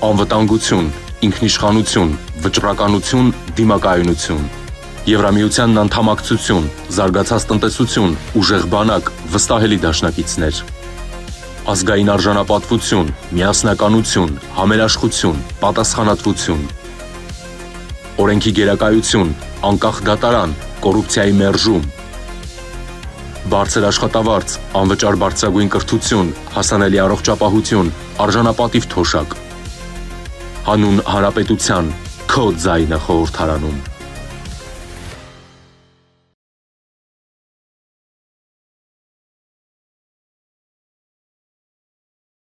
անվտանգություն, ինքնիշխանություն, վճռականություն, դիմակայունություն, Եվրամիությանն անդամակցություն, զարգացած տնտեսություն, ուժեղ բանակ, վստահելի դաշնակիցներ, ազգային արժանապատվություն, միասնականություն, համերաշխություն, պատասխանատվություն, օրենքի գերակայություն, անկախ դատարան, կոռուպցիայի մերժում, բարձր աշխատավարձ, անվճար բարձրագույն կրթություն, հասանելի առողջապահություն, արժանապատիվ թոշակ, հանուն հանրապետության, քո ձայնը խորհրդարանում։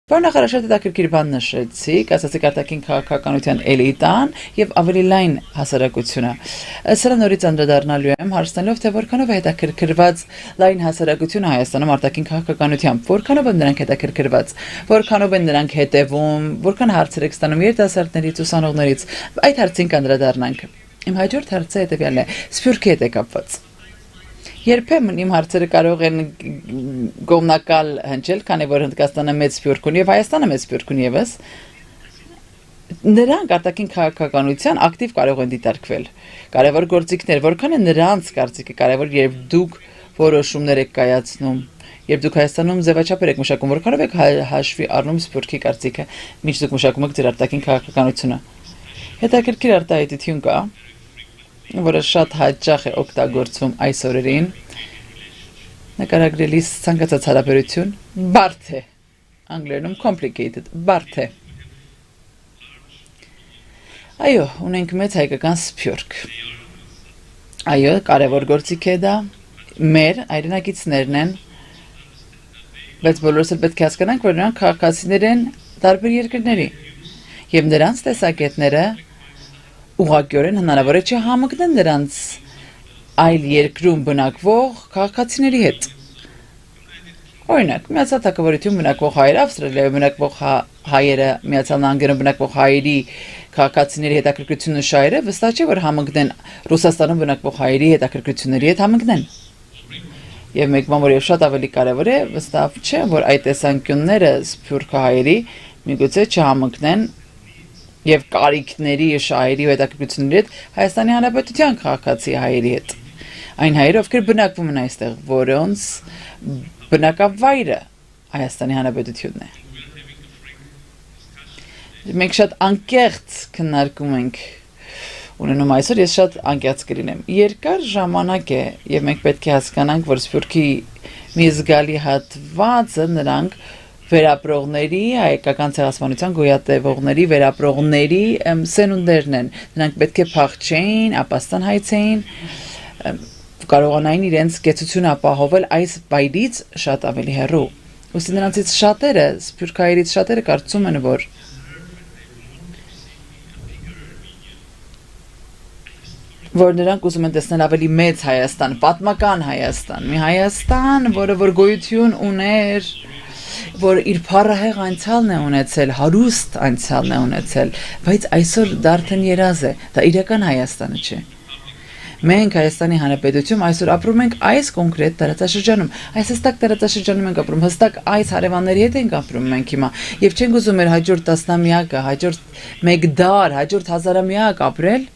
Նախարար շատ հետաքրքիր բան նշեցիք, ասացիք արտաքին քաղաքականության էլիտան եւ ավելի լայն հասարակությունը։ Սրա նորից անդրադառնալու եմ, հարցնելով, թե որքանով է հետաքրքրված լայն հասարակությունը Հայաստանում արտաքին քաղաքականությամբ, որքանով են նրանք հետաքրքրված, որքանով են նրանք հետևում, որքան հարցեր եք ստանում երիտասարդներից, ուսանողներից։ Այդ հարցին կանդրադառնանք։ Իմ հաջորդ հարցը հետեւյալն է. Սփյուռքի հետ է կապված։ Երբեմն իմ հարցերը կարող են գոմնակալ հնչել, քանի որ Հնդկաստանը մեծ սփյուռք ունի եւ Հայաստանը մեծ սփյուռք ունի եւս։ Նրանք արտաքին քաղաքականության ակտիվ կարող են դիտարկվել։ Կարևոր գործիքներ, որքան է նրանց կարծիքը կարևոր, երբ դուք որոշումներ եք կայացնում, երբ դուք Հայաստանում ձևաչափեր եք մշակում, որքանով եք հաշվի առնում սփյուռքի կարծիքը, մինչ դուք մշակում եք ձեր արտաքին քաղաքականությունը։ Հետաքրքիր արտահայտություն կա, որը շատ հաճախ է օգտագործվում այս օրերին, նկարագրելիս ցանկացած հարաբերություն բարդ է, անգլերենում complicated, բարդ է։ Այո, ունենք մեծ հայկական սփյուռք։ Այո, կարևոր գործիք է դա, մեր հայրենակիցներն են, բայց բոլորս էլ պետք է հասկանանք, որ նրանք քաղաքացիներ են տարբեր երկրների, եւ նրանց տեսակետները ուղղակիորեն հնարավոր է չհամընկնեն նրանց այլ երկրում բնակվող քաղաքացիների հետ։ Օրինակ, Միացյալ Թագավորությունում բնակվող հայերը, Ավստրալիայում բնակվող հայերը, Միացյալ Նահանգներում բնակվող հայերի քաղաքացիների հետաքրքրությունն ու շահերը վստահ չէ, որ համընկնեն Ռուսաստանում բնակվող հայերի հետաքրքրությունների հետ համընկնեն։ Եվ մեկ բան, որ եւ շատ ավելի կարեւոր է, վստահ չէ, որ այդ տեսանկյունները սփյուռքահայերի միգուցե չհամընկնեն եւ կարիքների, շահերի ու հետաքրքրությունների հետ Հայաստանի Հանրապետության քաղաքացի հայերի հետ։ Այն հայերը, ովքեր բնակվում են այստեղ, որոնց բնակավայրը Հայաստանի Հանրապետությունն է։ Մենք շատ անկեղծ քննարկում ենք ունենում այսօր, ես շատ անկեղծ կլինեմ։ Երկար ժամանակ է եւ մենք պետք է հասկանանք, որ սփյուռքի մի զգալի հատվածը նրանք վերապրողների, հայկական ցեղասպանության գոյատևողների, վերապրողների սերունդներն են։ Նրանք պետք է փախչեին, ապաստան հայցեին, կարողանային իրենց կեցությունը ապահովել այս վայրից շատ ավելի հեռու։ Ուստի նրանցից շատերը, սփյուռքահայերից շատերը կարծում են, որ նրանք ուզում են տեսնել ավելի մեծ Հայաստան, պատմական Հայաստան, մի Հայաստան, որը որ գոյություն ուներ, որ իր փառահեղ անցյալն է ունեցել, հարուստ անցյալն է ունեցել, բայց այսօր դա արդեն երազ է, դա իրական Հայաստանը չէ։ Մենք Հայաստանի Հանրապետությունում այսօր ապրում ենք այս կոնկրետ տարածաշրջանում, այս հստակ տարածաշրջանում ենք ապրում, հստակ այս հարևանների հետ ենք ապրում մենք հիմա, եւ չենք ուզում մեր հաջորդ տասնամյակը, հաջորդ մեկ դար, հաջորդ հազարամյակ ապրել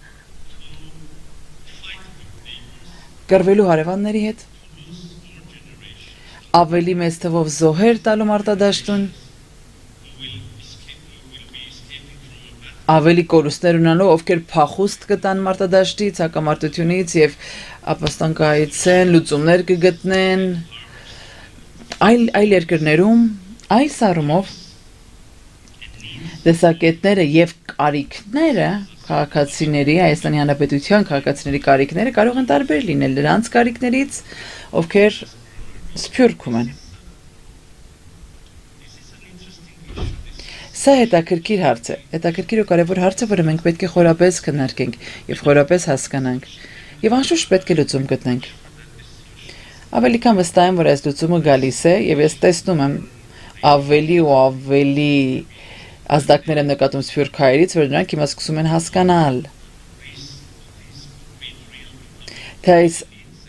կռվելու հարևանների հետ, ավելի մեծ թվով զոհեր տալու մարտադաշտուն, ավելի կորուստներ ունենալու, ովքեր փախուստ կտան մարտադաշտից, հակամարտությունից եւ ապաստան կհայցեն, լուծումներ կգտնեն, այլ երկրներում, այս առումով տեսակետները եւ կարիքները քաղաքացիների, Հայաստանի Հանրապետության քաղաքացիների կարիքները կարող են տարբեր լինել նրանց կարիքներից, ովքեր սփյուռքում են։ Սա հետաքրքիր հարց է, հետաքրքիր ու կարևոր հարց է, որը մենք պետք է խորապես քննարկենք եւ խորապես հասկանանք եւ անշուշտ պետք է լուծում գտնենք։ Ավելի քան վստահ եմ, որ այս լուծումը գալիս է եւ ես տեսնում եմ ավելի ու ավելի ազդակներ եմ նկատում սփյուռքահայերից, որ նրանք հիմա սկսում են հասկանալ, թե այս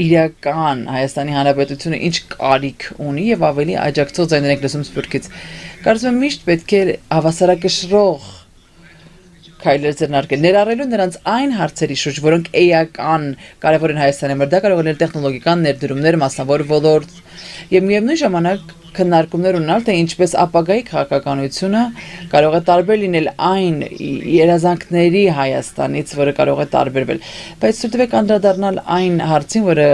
իրական Հայաստանի Հանրապետությունը ինչ կարիք ունի եւ ավելի աջակցող ձայներ ենք լսում սփյուռքից։ Կարծում եմ միշտ պետք է հավասարակշռող քայլեր ձեռնարկել, ներառելու նրանց այն հարցերի շուրջ, որոնք էական կարևոր են Հայաստանի համար, դա կարող է լինել տեխնոլոգիական ներդրումներ, մասնավոր ոլորտ, եւ միևնույն ժամանակ քննարկումներ ունենալ, թե ինչպես ապագայի քաղաքականությունը կարող է տարբեր լինել այն երազանքների Հայաստանից, որը կարող է տարբերվել, բայց ցույց անդրադառնալ այն հարցին, որը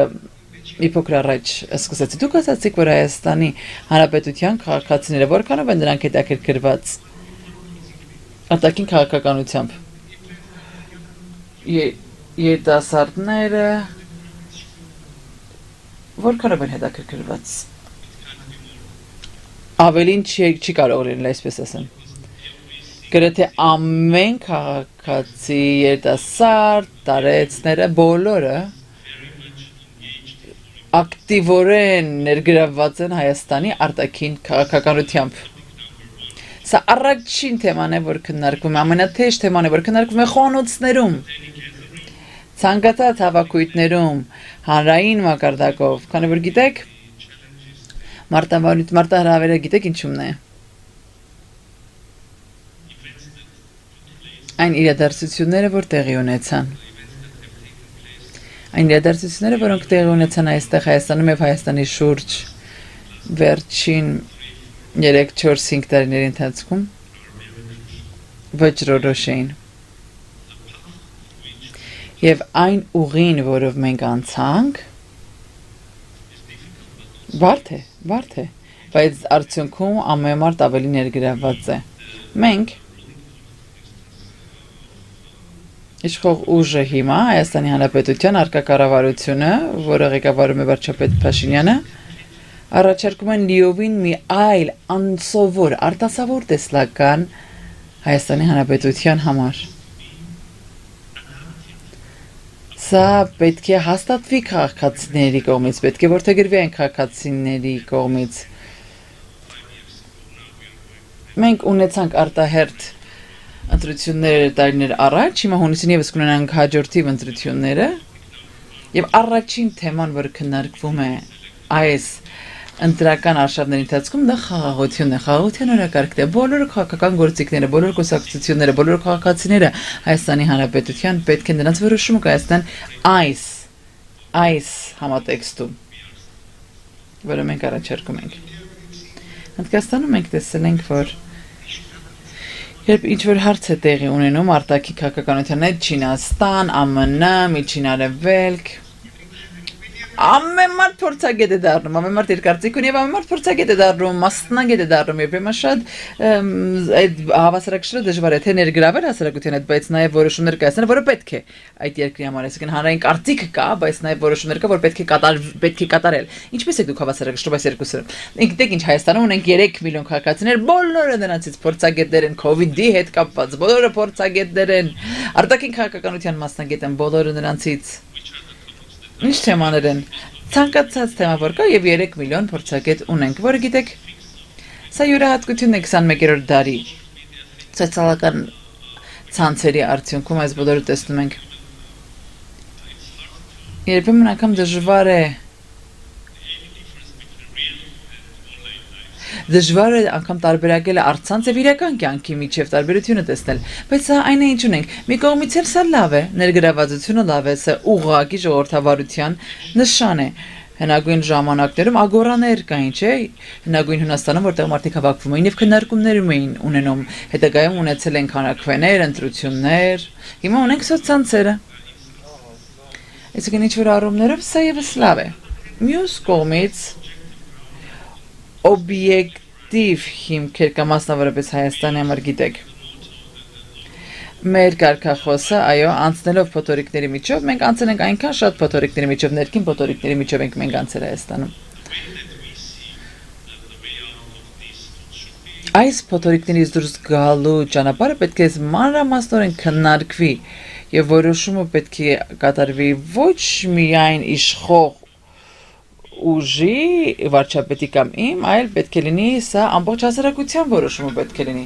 մի փոքր առաջ սկսեցի, դուք ասացիք, որ Հայաստանի Հանրապետության քաղաքացիները որքանով են նրանք հետաքրքրված արտաքին քաղաքականությամբ երիտասարդները որքանով են հետաքրքրված ավելին չի կարող լինել այսպես ասեմ գրեթե ամեն քաղաքացի երիտասարդ տարեցները բոլորը ակտիվորեն ներգրավված են Հայաստանի արտաքին քաղաքականությամբ Սա առաջին թեման է, որ քննարկվում է, ամենաթեժ թեման է, որ քննարկվում է խոհանոցներում, ցանկացած հավաքույթներում, հանրային մակարդակով, քանի որ գիտեք, մարտահրավերը գիտեք ինչումն է։ Այն իրադարձությունները, որ տեղի ունեցան։ Այն իրադարձությունները, որոնք տեղի ունեցան այստեղ Հայաստանում եւ Հայաստանի շուրջ վերջին 3-4-5 տարիների ընթացքում վճռորոշ էին եւ այն ուղին, որով մենք անցանք բարդ է բայց արդյունքում ամեն մարդ ավելի ներգրավված է մենք իշխող ուժը հիմա Հայաստանի Հանրապետության արտակառավարությունը, որը ղեկավարում է վարչապետ Փաշինյանը առաջարկում են լիովին մի այլ անսովոր արտասովոր տեսլական Հայաստանի Հանրապետության համար։ Սա պետք է հաստատվի քաղաքացիների կողմից, պետք է որդեգրվի այն քաղաքացիների կողմից։ Մենք ունեցանք արտահերթ ընտրություններ տարիներ առաջ, հիմա հունիսին եւս կունենանք հաջորդիվ ընտրությունները, եւ առաջին թեման, որ քննարկվում է այս ընտրական արշավների ընթացքում դա խաղաղությունն է, խաղաղության օրակարգն է, բոլոր քաղաքական գործիքները, բոլոր կուսակցությունները, բոլոր քաղաքացիները Հայաստանի Հանրապետության պետք է նրանց որոշումը կայացնեն այս համատեքստում, որը մենք առաջարկում ենք։ Հնդկաստանում մենք տեսել ենք, որ երբ ինչ-որ հարց է տեղի ունենում արտաքին քաղաքականության հետ Չինաստան, ԱՄՆ, Միջին Արևելք, ամեն մարդ փորձագետ է դառնում, ամեն մարդ իր կարծիք ունի եւ ամեն մարդ փորձագետ է դառնում, մասնագետ է դառնում եւ հիմա շատ այդ հավասարակշռը դժվար է թե ներգրավել հասարակության հետ, բայց նաեւ որոշումներ կայացնել, որը պետք է այդ երկրի համար, այսինքն հանրային կարծիք կա, բայց նաեւ որոշումներ կա, որ պետք է կատարել։ Ինչպես եք դուք հավասարակշռում այս երկուսը։ Գիտեք ինչ, Հայաստանում ունենք 3 միլիոն քաղաքացիներ, բոլորը նրանցից փորձագետներ են, COVID-ի հետ կապված, բոլորը փորձագետներ են, արտաքին քաղաքականության մասնագետ են, բոլորը նրանցից Ինչ թեմաներ են, ցանկացած թեմա որ կա եւ 3 միլիոն փորձագետ ունենք, որը գիտեք, սա յուրահատկությունն է 21-րդ դարի սոցիալական ցանցերի արդյունքում այս բոլորը տեսնում ենք։ Երբեմն անգամ դժվար է անգամ տարբերակել առցանց եւ իրական կյանքի միջև տարբերությունը տեսնել, բայց սա այն է ինչ ունենք։ Մի կողմից էլ սա լավ է, ներգրավվածությունը լավ է, սա ուղղակի ժողովրդավարության նշան է։ Հնագույն ժամանակներում ագորաներ կային, չէ՞, հնագույն Հունաստանում, որտեղ մարդիկ հավաքվում էին եւ քննարկումներ էին ունենում, հետագայում ունեցել են քանակվեներ, ընտրություններ, հիմա ունենք սոցցանցերը։ Այսինքն ինչ-որ առումներով սա եւս լավ է։ Մյուս կողմից օբյեկտիվ հիմքեր կամ մասնավորապես Հայաստանի համար գիտեք։ Մեր կարգախոսը, այո, անցնելով փոթորիկների միջով, մենք անցել ենք այնքան շատ փոթորիկների միջով, ներքին փոթորիկների միջով ենք մենք անցել Հայաստանում։ Այս փոթորիկներից դուրս գալու ճանապարհը պետք է մանրամասնորեն քննարկվի եւ որոշումը պետք է կատարվի ոչ միայն իշխող ուժի վարչապետի կամ իմ, այլ պետք է լինի սա ամբողջ հասարակության որոշումը պետք է լինի։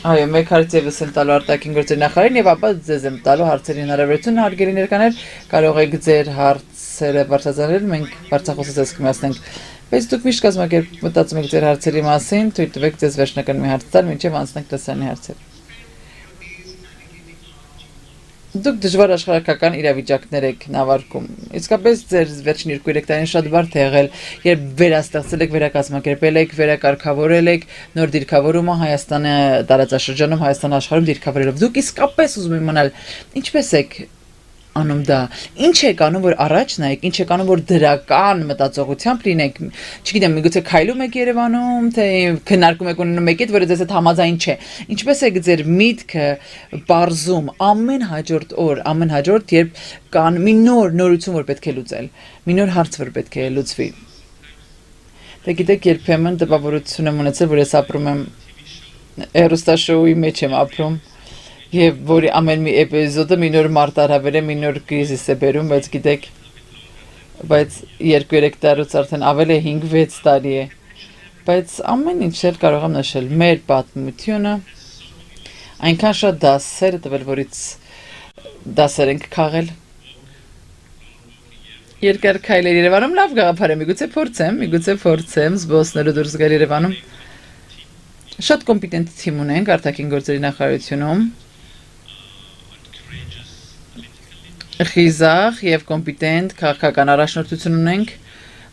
Այո, մեկ հարց եւս եմ տալու արտաքին գործերի նախարարին եւ ապա ձեզ եմ տալու հարցերի հնարավորություն, հարգելի ներկաներ, կարող եք ձեր հարցերը բարձրացնել, մենք բարձրախոսից ես կմիացնենք։ Բայց դուք միշտ մտածում եք ձեր հարցերի մասին, թույլ տվեք ձեզ վերջնական մի հարց տալ, մինչև անցնենք տեսանի հարցեր։ Դուք դժվար աշխարհական իրավիճակներ եք նավարկում։ Իսկապես ձեր վերջին 2-3 տարին շատ բարդ է եղել, երբ վերաստեղծել եք, վերակազմակերպել եք, վերակարգավորել եք նոր դիրքավորումը Հայաստանը տարածաշրջանում, Հայաստան աշխարհում դիրքավորելով։ Դուք իսկապես ուզում եք իմանալ ինչպես եք անում դա։ Ինչ եք անում, որ առաջ նայեք, ինչ եք անում, որ դրական մտածողությամբ լինեք։ Չգիտեմ, միգուցե քայլում եք Երևանում, թե քննարկում եք ունենում եք այդ, որը ձեզ հետ համաձայն չէ։ Ինչպես եք ձեր միտքը բարձում ամեն հաջորդ օր, ամեն հաջորդ, երբ կան մի նոր նորություն, որ պետք է լուծել, մի նոր հարց, որ պետք է լուծվի։ Դե գիտեք, երբեմն տպավորություն եմ ունեցել, որ ես ապրում եմ հեռուստաշոուի մեջ եմ ապրում։ Եվ որի ամեն մի էպիզոդը մի նոր մարտահրավեր է, մի նոր կրիզիս է բերում, բայց գիտեք, բայց 2-3 տարուց արդեն ավել է 5-6 տարի է, բայց ամեն ինչ էլ կարող եմ նշել, մեր պատմությունը, այնքան շատ դասեր է տվել, որից դասեր ենք քաղել, երկար քայլեր Երևանում, լավ գաղափար է, միգուցե փորձեմ, զբոսնելու դուրս գալ Երևանում, շատ կոմպետենտ թիմ ունենք արտաքին գործերի նախարարությունում, Խիզախ եւ կոմպետենտ քաղաքական առաջնորդություն ունենք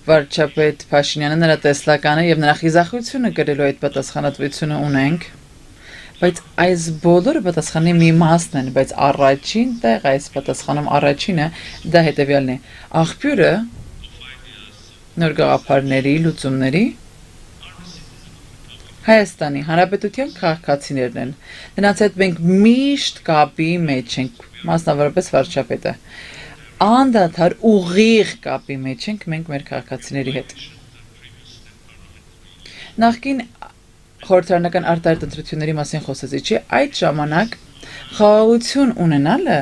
վարչապետ Փաշինյանը նրա տեսլականը եւ նրա խիզախությունը գրելու այդ պատասխանատվությունը ունենք բայց այս բոլորը պատասխանի մի մասն են բայց առաջին տեղ այս պատասխանում առաջինը դա հետեւյալն է աղբյուրը նոր գաղափարների լուծումների Հայաստանի Հանրապետության քաղաքացիներն են նրանց հետ մենք միշտ կապի մեջ ենք մասնավորապես վարչապետը անդադար ուղիղ կապի մեջ ենք մենք մեր քաղաքացիների հետ նախկին խորհրդարանական արտահայտ ընտրությունների մասին խոսեցի չի այդ ժամանակ խաղաղություն ունենալը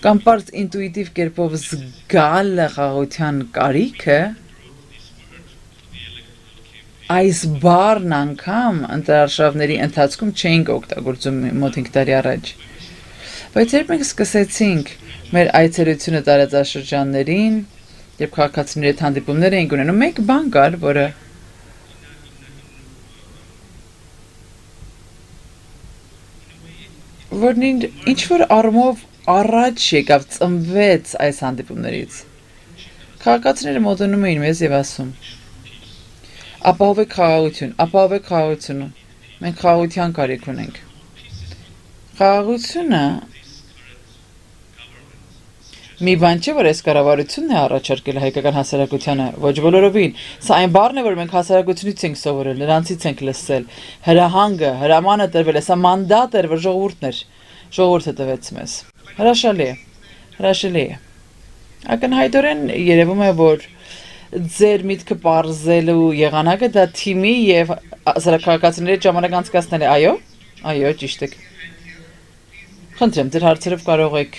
կամ պարզ ինտուիտիվ կերպով զգալը խաղաղության կարիքը այս բառն անգամ ընտրարշավների ընթացքում չէինք օգտագործում մոտ 5 տարի առաջ բայց երբ մենք սկսեցինք մեր այցելությունը տարածաշրջաններին երբ քաղաքացիների հետ հանդիպումներ էինք ունենում մեկ բան կար որը որն ինչ որ առումով առաջ եկավ ծնվեց այս հանդիպումներից քաղաքացիները մոտենում էին մեզ եւ ասում ապահովեք խաղաղությունը մենք խաղաղության կարիք ունենք խաղաղությունը մի բան չէ որ այս կառավարությունն է առաջարկել հայկական հասարակությանը ոչ բոլորովին սա այն բառն է որ մենք հասարակությունից ենք սովորել նրանցից ենք լսել հրահանգը հրամանը տրվել է սա մանդատ էր որ ժողովուրդը տվեց մեզ հրաշալի է ակնհայտորեն երևում է որ ձեր միտքը բարձելու եղանակը դա թիմի եւ հասարակականների ժամանակ անցկացնել է այո ճիշտ եք խնդրեմ ձեր հարցերով կարող եք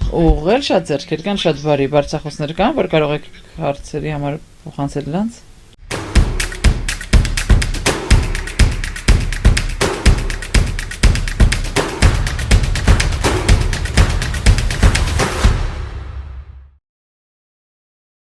ուղղել շատ ձեռքեր կան շատ բարի բարձրախոսներ կան որ կարող եք հարցերի համար փոխանցել նրանց